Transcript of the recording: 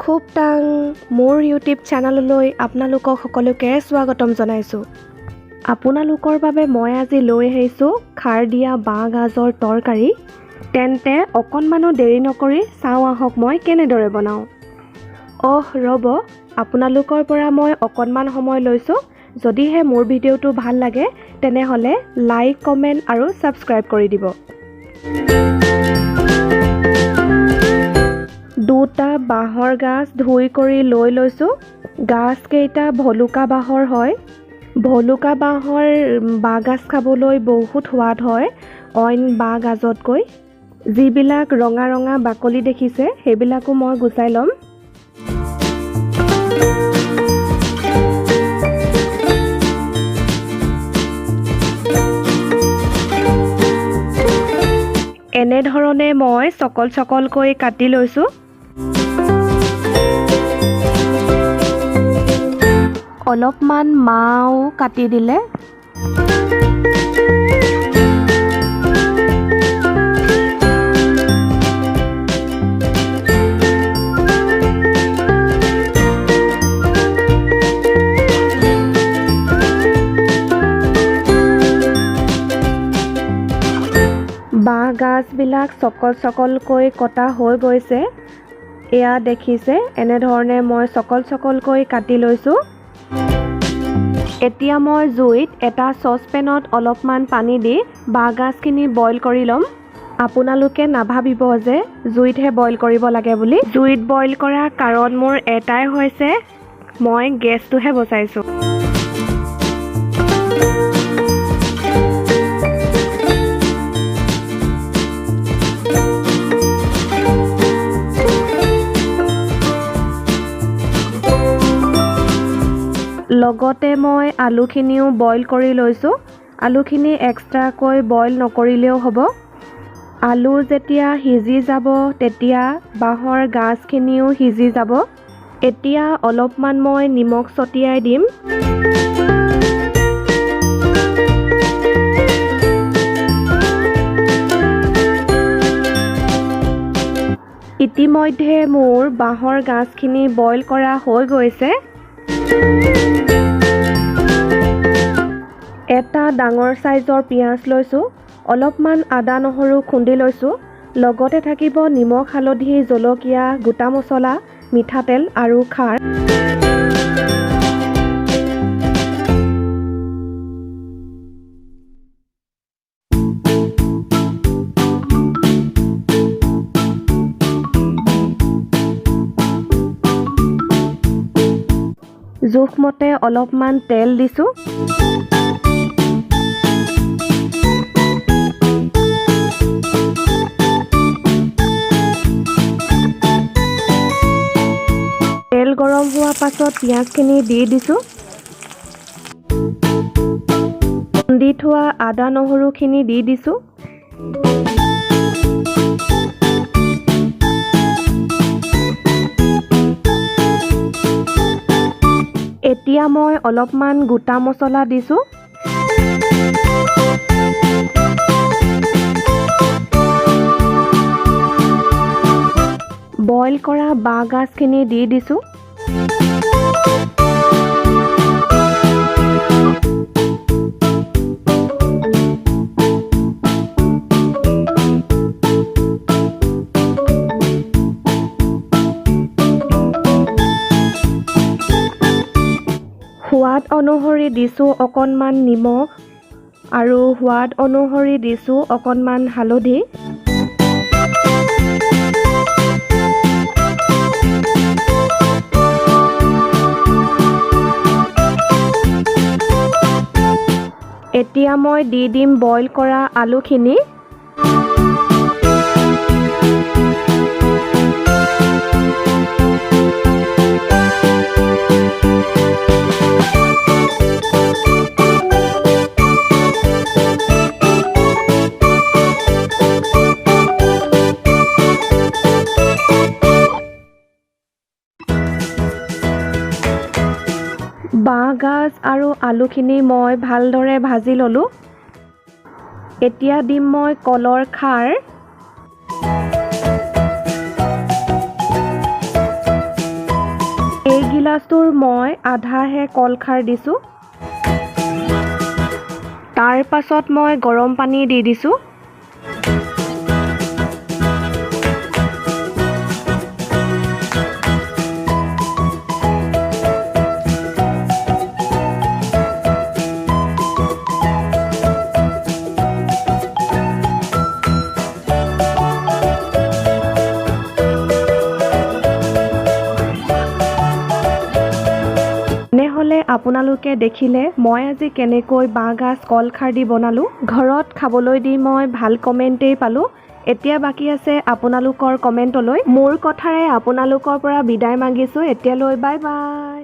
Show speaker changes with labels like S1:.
S1: খুব টাং মোৰ ইউটিউব চেনেললৈ আপোনালোকক সকলোকে স্বাগতম জনাইছোঁ। আপোনালোকৰ বাবে মই আজি লৈ আহিছোঁ খাৰ দিয়া বাঁহ গাজৰ তৰকাৰী। তেন্তে অকণমানো দেৰি নকৰি চাওঁ আহক মই কেনেদৰে বনাওঁ। ৰ'ব, আপোনালোকৰ পৰা মই অকণমান সময় লৈছোঁ। যদিহে মোৰ ভিডিঅ'টো ভাল লাগে তেনেহ'লে লাইক, কমেণ্ট আৰু ছাবস্ক্ৰাইব কৰি দিব। দুটা বাঁহৰ গাজ ধুই কৰি লৈ লৈছোঁ। গাজকেইটা ভলুকা বাঁহৰ হয়। ভলুকা বাঁহৰ বাঁহগাজ খাবলৈ বহুত সোৱাদ হয় অইন বাঁহ গাজতকৈ। যিবিলাক ৰঙা ৰঙা বাকলি দেখিছে সেইবিলাকো মই গুচাই ল'ম। এনেধৰণে মই চকল চকলকৈ কাটি লৈছোঁ। অলপমান মাও কাটি দিলে। বাঁহ গাজবিলাক চকল চকলকৈ কটা হৈ গৈছে। এয়া দেখিছে, এনেধৰণে মই চকল চকলকৈ কাটি লৈছোঁ। এতিয়া মই জুইত এটা চচপেনত অলপমান পানী দি বাঁহগাজখিনি বইল কৰি ল'ম। আপোনালোকে নাভাবিব যে জুইতহে বইল কৰিব লাগে বুলি। জুইত বইল কৰা কাৰণ মোৰ এটাই হৈছে, মই গেছটোহে বচাইছোঁ। লগতে মই আলুখিনিও বইল কৰি লৈছোঁ। আলুখিনি এক্সট্ৰাকৈ বইল নকৰিলেও হ'ব। আলু যেতিয়া সিজি যাব তেতিয়া বাঁহৰ গাজখিনিও সিজি যাব। এতিয়া অলপমান মই নিমখ ছটিয়াই দিম। ইতিমধ্যে মোৰ বাঁহৰ গাজখিনি বইল কৰা হৈ গৈছে। এটা ডাঙৰ চাইজৰ পিঁয়াজ লৈছোঁ। অলপমান আদা নহৰু খুন্দি লৈছোঁ। লগতে থাকিব নিমখ, হালধি, জলকীয়া, গোটা মছলা, মিঠাতেল আৰু খাৰ। জোখমতে অলপমান তেল দিছোঁ। তেল গৰম হোৱাৰ পাছত পিঁয়াজখিনি দি দিছোঁ। খুন্দি থোৱা আদা নহৰুখিনি দি দিছোঁ। এতিয়া মই অলপমান গোটা মছলা দিছোঁ। বইল কৰা বাঁহগাজখিনি দি দিছোঁ। সোৱাদ অনুসৰি দিছোঁ অকণমান নিমখ আৰু সোৱাদ অনুসৰি দিছোঁ অকণমান হালধি। এতিয়া মই দি দিম বইল কৰা আলুখিনি। বাঁহগাজ আৰু আলুখিনি মই ভালদৰে ভাজি ল'লোঁ। এতিয়া দিম মই কলৰ খাৰ। মই আধাহে কলখাৰ দিছোঁ। তাৰ পাছত মই গৰম পানী দি দিছোঁ। তেনেহ'লে আপোনালোকে দেখিলে মই আজি কেনেকৈ বাঁহগাজ কলখাৰ দি বনালোঁ। ঘৰত খাবলৈ দি মই ভাল কমেণ্টেই পালোঁ। এতিয়া বাকী আছে আপোনালোকৰ কমেণ্টলৈ। মোৰ কথাৰে আপোনালোকৰ পৰা বিদায় মাগিছোঁ। এতিয়ালৈ বাই বাই।